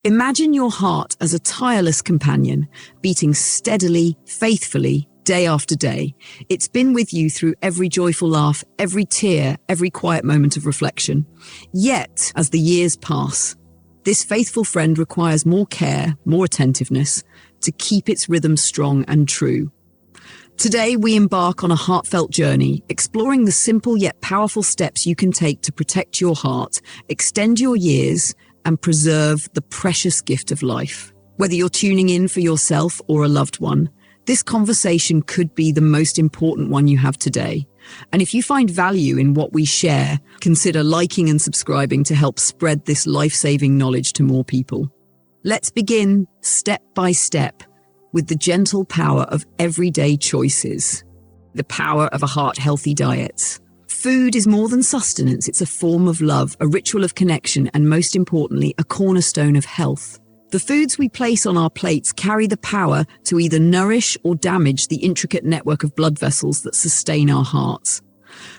Imagine your heart as a tireless companion, beating steadily, faithfully, day after day. It's been with you through every joyful laugh, every tear, every quiet moment of reflection. Yet, as the years pass, this faithful friend requires more care, more attentiveness, to keep its rhythm strong and true. Today, we embark on a heartfelt journey, exploring the simple yet powerful steps you can take to protect your heart, extend your years, and preserve the precious gift of life. Whether you're tuning in for yourself or a loved one, this conversation could be the most important one you have today. And if you find value in what we share, consider liking and subscribing to help spread this life-saving knowledge to more people. Let's begin step by step with the gentle power of everyday choices, the power of a heart-healthy diet. Food is more than sustenance. It's a form of love, a ritual of connection, and most importantly, a cornerstone of health. The foods we place on our plates carry the power to either nourish or damage the intricate network of blood vessels that sustain our hearts.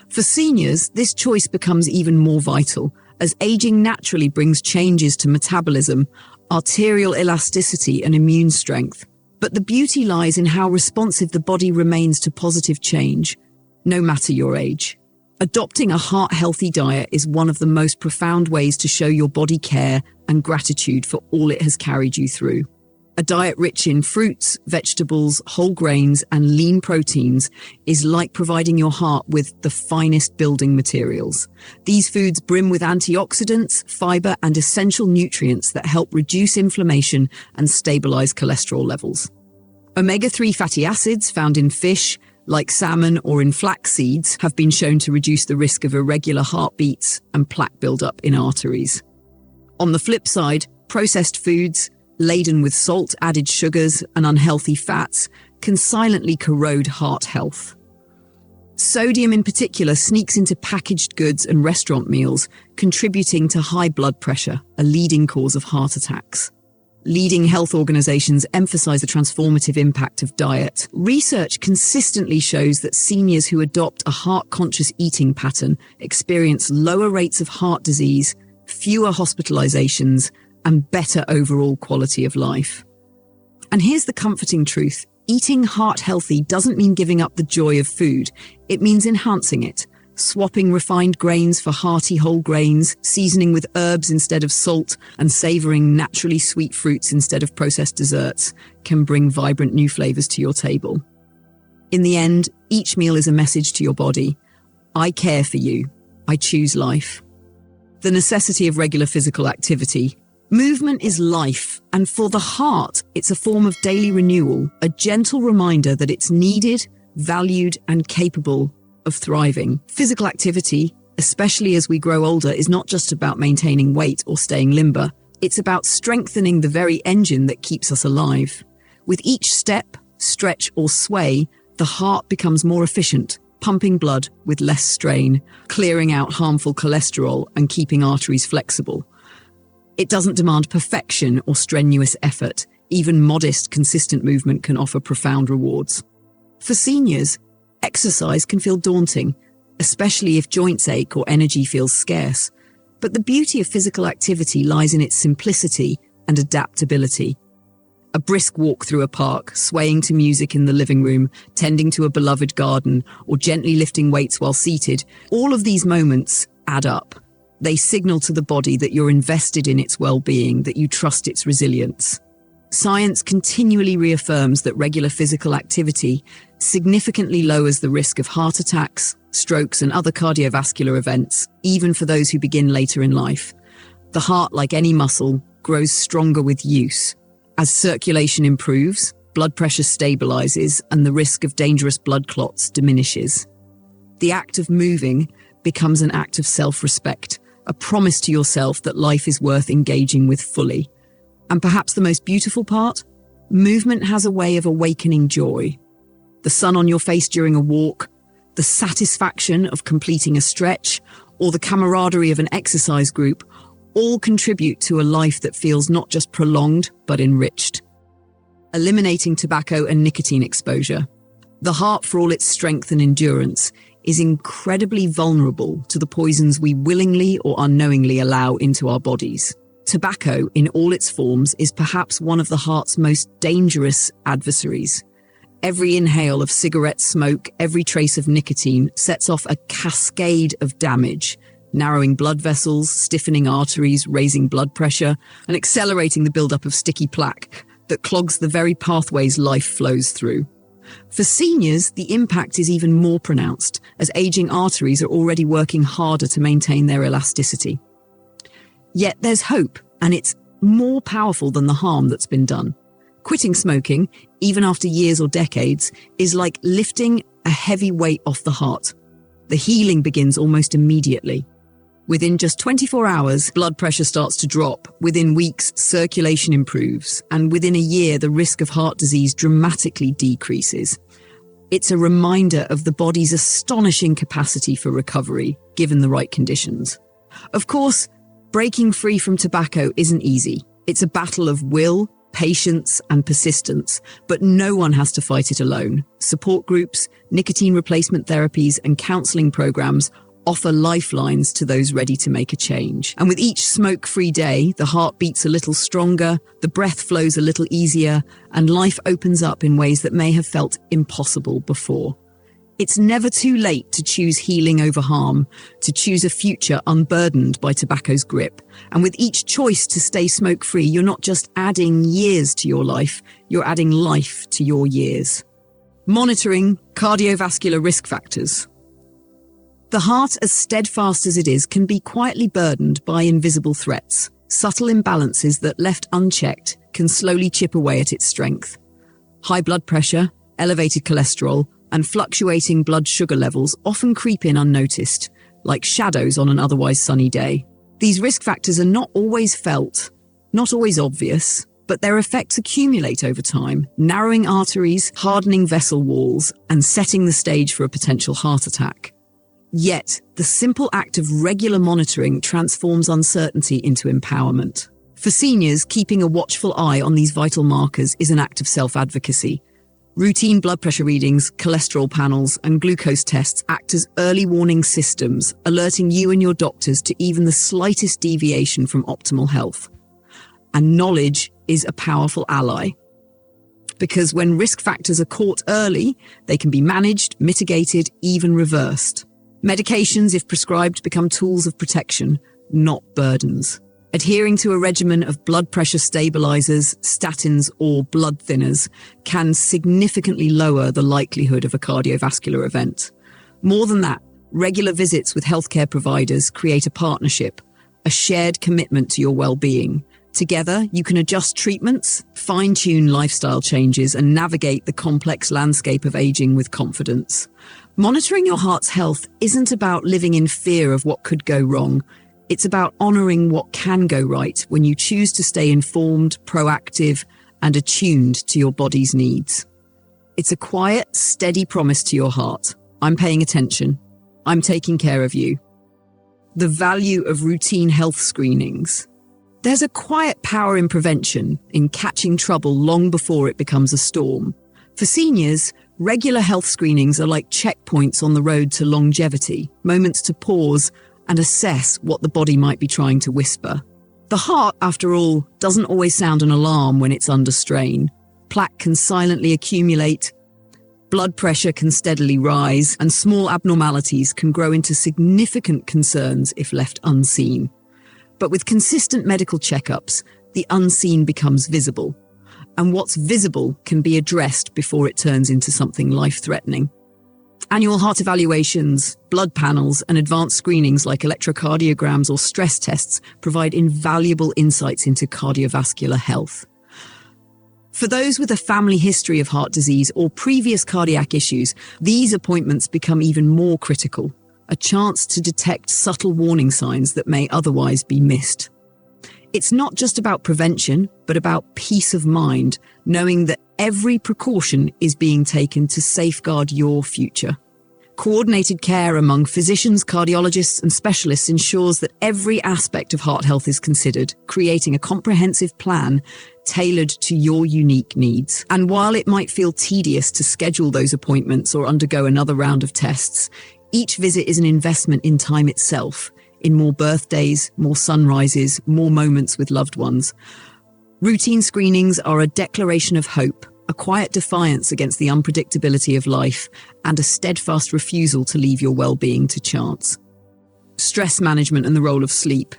For seniors, this choice becomes even more vital, as aging naturally brings changes to metabolism, arterial elasticity, and immune strength. But the beauty lies in how responsive the body remains to positive change, no matter your age. Adopting a heart-healthy diet is one of the most profound ways to show your body care and gratitude for all it has carried you through. A diet rich in fruits, vegetables, whole grains, and lean proteins is like providing your heart with the finest building materials. These foods brim with antioxidants, fiber, and essential nutrients that help reduce inflammation and stabilize cholesterol levels. Omega-3 fatty acids found in fish, like salmon or in flax seeds, have been shown to reduce the risk of irregular heartbeats and plaque buildup in arteries. On the flip side, processed foods, laden with salt, added sugars, and unhealthy fats, can silently corrode heart health. Sodium in particular sneaks into packaged goods and restaurant meals, contributing to high blood pressure, a leading cause of heart attacks. Leading health organizations emphasize the transformative impact of diet. Research consistently shows that seniors who adopt a heart-conscious eating pattern experience lower rates of heart disease, fewer hospitalizations, and better overall quality of life. And here's the comforting truth. Eating heart-healthy doesn't mean giving up the joy of food. It means enhancing it. Swapping refined grains for hearty whole grains, seasoning with herbs instead of salt, and savoring naturally sweet fruits instead of processed desserts can bring vibrant new flavors to your table. In the end, each meal is a message to your body. I care for you. I choose life. The necessity of regular physical activity. Movement is life, and for the heart, it's a form of daily renewal, a gentle reminder that it's needed, valued, and capable of thriving. Physical activity, especially as we grow older, is not just about maintaining weight or staying limber. It's about strengthening the very engine that keeps us alive. With each step, stretch, or sway, the heart becomes more efficient, pumping blood with less strain, clearing out harmful cholesterol and keeping arteries flexible. It doesn't demand perfection or strenuous effort. Even modest, consistent movement can offer profound rewards. For seniors, exercise can feel daunting, especially if joints ache or energy feels scarce. But the beauty of physical activity lies in its simplicity and adaptability. A brisk walk through a park, swaying to music in the living room, tending to a beloved garden, or gently lifting weights while seated, all of these moments add up. They signal to the body that you're invested in its well-being, that you trust its resilience. Science continually reaffirms that regular physical activity significantly lowers the risk of heart attacks, strokes, and other cardiovascular events, even for those who begin later in life. The heart, like any muscle, grows stronger with use. As circulation improves, blood pressure stabilizes, and the risk of dangerous blood clots diminishes. The act of moving becomes an act of self-respect, a promise to yourself that life is worth engaging with fully. And perhaps the most beautiful part? Movement has a way of awakening joy. The sun on your face during a walk, the satisfaction of completing a stretch, or the camaraderie of an exercise group all contribute to a life that feels not just prolonged, but enriched. Eliminating tobacco and nicotine exposure. The heart, for all its strength and endurance, is incredibly vulnerable to the poisons we willingly or unknowingly allow into our bodies. Tobacco, in all its forms, is perhaps one of the heart's most dangerous adversaries. Every inhale of cigarette smoke, every trace of nicotine sets off a cascade of damage, narrowing blood vessels, stiffening arteries, raising blood pressure, and accelerating the buildup of sticky plaque that clogs the very pathways life flows through. For seniors, the impact is even more pronounced, as aging arteries are already working harder to maintain their elasticity. Yet there's hope, and it's more powerful than the harm that's been done. Quitting smoking, even after years or decades, is like lifting a heavy weight off the heart. The healing begins almost immediately. Within just 24 hours, blood pressure starts to drop. Within weeks, circulation improves. And within a year, the risk of heart disease dramatically decreases. It's a reminder of the body's astonishing capacity for recovery, given the right conditions. Of course, breaking free from tobacco isn't easy. It's a battle of will, patience, and persistence, but no one has to fight it alone. Support groups, nicotine replacement therapies, and counseling programs offer lifelines to those ready to make a change. And with each smoke-free day, the heart beats a little stronger, the breath flows a little easier, and life opens up in ways that may have felt impossible before. It's never too late to choose healing over harm, to choose a future unburdened by tobacco's grip. And with each choice to stay smoke-free, you're not just adding years to your life, you're adding life to your years. Monitoring cardiovascular risk factors. The heart, as steadfast as it is, can be quietly burdened by invisible threats, subtle imbalances that, left unchecked, can slowly chip away at its strength. High blood pressure, elevated cholesterol, and fluctuating blood sugar levels often creep in unnoticed, like shadows on an otherwise sunny day. These risk factors are not always felt, not always obvious, but their effects accumulate over time, narrowing arteries, hardening vessel walls, and setting the stage for a potential heart attack. Yet, the simple act of regular monitoring transforms uncertainty into empowerment. For seniors, keeping a watchful eye on these vital markers is an act of self-advocacy. Routine blood pressure readings, cholesterol panels, and glucose tests act as early warning systems, alerting you and your doctors to even the slightest deviation from optimal health. And knowledge is a powerful ally. Because when risk factors are caught early, they can be managed, mitigated, even reversed. Medications, if prescribed, become tools of protection, not burdens. Adhering to a regimen of blood pressure stabilizers, statins, or blood thinners can significantly lower the likelihood of a cardiovascular event. More than that, regular visits with healthcare providers create a partnership, a shared commitment to your well-being. Together, you can adjust treatments, fine-tune lifestyle changes, and navigate the complex landscape of aging with confidence. Monitoring your heart's health isn't about living in fear of what could go wrong. It's about honoring what can go right when you choose to stay informed, proactive, and attuned to your body's needs. It's a quiet, steady promise to your heart. I'm paying attention. I'm taking care of you. The value of routine health screenings. There's a quiet power in prevention, in catching trouble long before it becomes a storm. For seniors, regular health screenings are like checkpoints on the road to longevity, moments to pause and assess what the body might be trying to whisper. The heart, after all, doesn't always sound an alarm when it's under strain. Plaque can silently accumulate, blood pressure can steadily rise, and small abnormalities can grow into significant concerns if left unseen. But with consistent medical checkups, the unseen becomes visible. And what's visible can be addressed before it turns into something life-threatening. Annual heart evaluations, blood panels, and advanced screenings like electrocardiograms or stress tests provide invaluable insights into cardiovascular health. For those with a family history of heart disease or previous cardiac issues, these appointments become even more critical, a chance to detect subtle warning signs that may otherwise be missed. It's not just about prevention, but about peace of mind, knowing that every precaution is being taken to safeguard your future. Coordinated care among physicians, cardiologists, and specialists ensures that every aspect of heart health is considered, creating a comprehensive plan tailored to your unique needs. And while it might feel tedious to schedule those appointments or undergo another round of tests, each visit is an investment in time itself, in more birthdays, more sunrises, more moments with loved ones. Routine screenings are a declaration of hope, a quiet defiance against the unpredictability of life, and a steadfast refusal to leave your well-being to chance. Stress management and the role of sleep.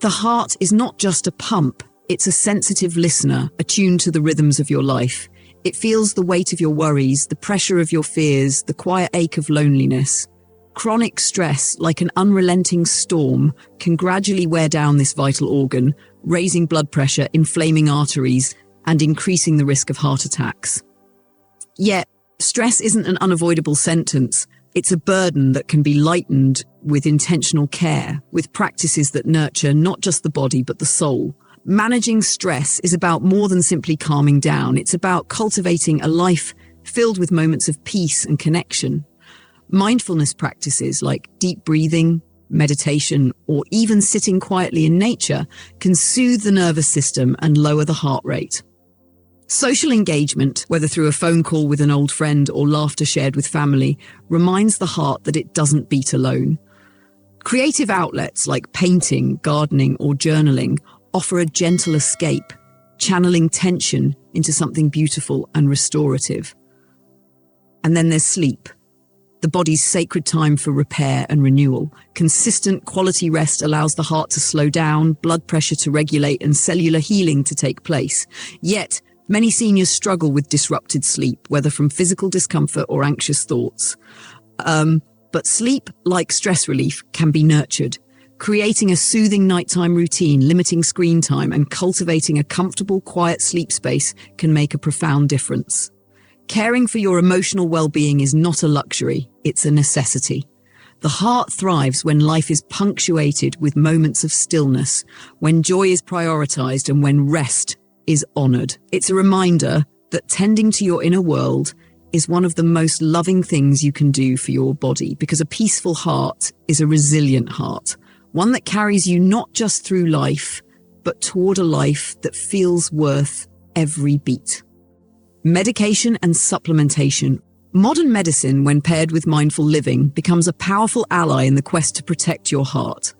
The heart is not just a pump, it's a sensitive listener, attuned to the rhythms of your life. It feels the weight of your worries, the pressure of your fears, the quiet ache of loneliness. Chronic stress, like an unrelenting storm, can gradually wear down this vital organ, raising blood pressure, inflaming arteries, and increasing the risk of heart attacks. Yet, stress isn't an unavoidable sentence. It's a burden that can be lightened with intentional care, with practices that nurture not just the body but the soul. Managing stress is about more than simply calming down. It's about cultivating a life filled with moments of peace and connection. Mindfulness practices like deep breathing, meditation, or even sitting quietly in nature can soothe the nervous system and lower the heart rate. Social engagement, whether through a phone call with an old friend or laughter shared with family, reminds the heart that it doesn't beat alone. Creative outlets like painting, gardening, or journaling offer a gentle escape, channeling tension into something beautiful and restorative. And then there's sleep, the body's sacred time for repair and renewal. Consistent quality rest allows the heart to slow down, blood pressure to regulate, and cellular healing to take place. Yet, many seniors struggle with disrupted sleep, whether from physical discomfort or anxious thoughts. But sleep, like stress relief, can be nurtured. Creating a soothing nighttime routine, limiting screen time, and cultivating a comfortable, quiet sleep space can make a profound difference. Caring for your emotional well-being is not a luxury, it's a necessity. The heart thrives when life is punctuated with moments of stillness, when joy is prioritized, and when rest is honored. It's a reminder that tending to your inner world is one of the most loving things you can do for your body, because a peaceful heart is a resilient heart. One that carries you not just through life, but toward a life that feels worth every beat. Medication and supplementation. Modern medicine, when paired with mindful living, becomes a powerful ally in the quest to protect your heart.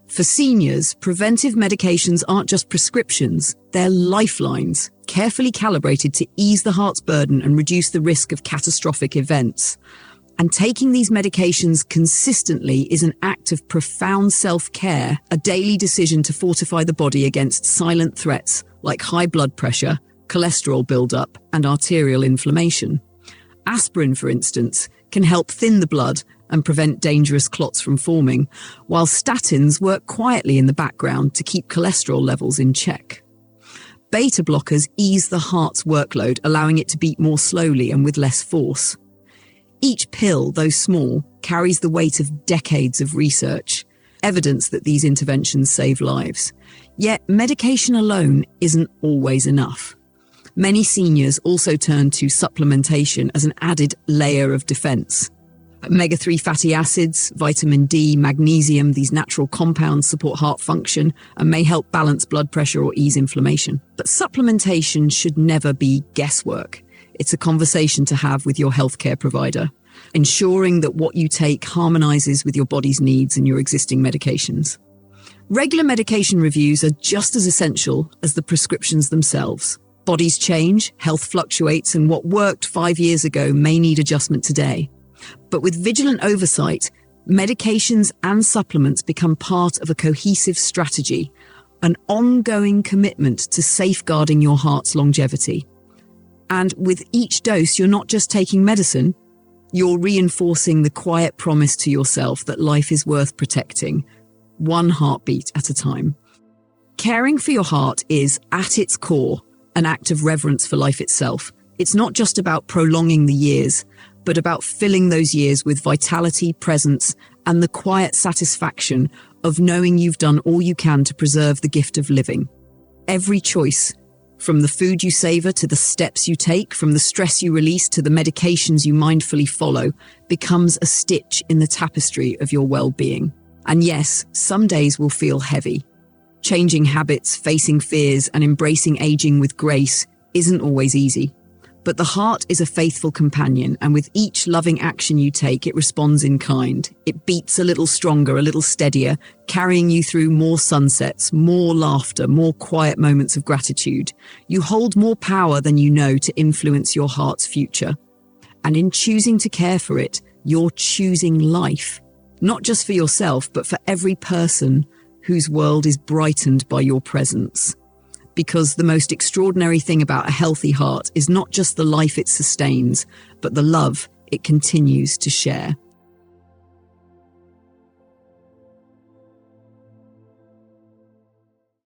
For seniors, preventive medications aren't just prescriptions, they're lifelines, carefully calibrated to ease the heart's burden and reduce the risk of catastrophic events. And taking these medications consistently is an act of profound self-care, a daily decision to fortify the body against silent threats like high blood pressure, cholesterol buildup, and arterial inflammation. Aspirin, for instance, can help thin the blood and prevent dangerous clots from forming, while statins work quietly in the background to keep cholesterol levels in check. Beta blockers ease the heart's workload, allowing it to beat more slowly and with less force. Each pill, though small, carries the weight of decades of research, evidence that these interventions save lives. Yet, medication alone isn't always enough. Many seniors also turn to supplementation as an added layer of defense. Omega-3 fatty acids, vitamin D, magnesium, these natural compounds support heart function and may help balance blood pressure or ease inflammation. But supplementation should never be guesswork. It's a conversation to have with your healthcare provider, ensuring that what you take harmonizes with your body's needs and your existing medications. Regular medication reviews are just as essential as the prescriptions themselves. Bodies change, health fluctuates, and what worked 5 years ago may need adjustment today. But with vigilant oversight, medications and supplements become part of a cohesive strategy, an ongoing commitment to safeguarding your heart's longevity. And with each dose, you're not just taking medicine, you're reinforcing the quiet promise to yourself that life is worth protecting, one heartbeat at a time. Caring for your heart is, at its core, an act of reverence for life itself. It's not just about prolonging the years, but about filling those years with vitality, presence, and the quiet satisfaction of knowing you've done all you can to preserve the gift of living. Every choice, from the food you savor to the steps you take, from the stress you release to the medications you mindfully follow, becomes a stitch in the tapestry of your well-being. And yes, some days will feel heavy. Changing habits, facing fears, and embracing aging with grace isn't always easy. But the heart is a faithful companion, and with each loving action you take, it responds in kind. It beats a little stronger, a little steadier, carrying you through more sunsets, more laughter, more quiet moments of gratitude. You hold more power than you know to influence your heart's future. And in choosing to care for it, you're choosing life. Not just for yourself, but for every person whose world is brightened by your presence. Because the most extraordinary thing about a healthy heart is not just the life it sustains, but the love it continues to share.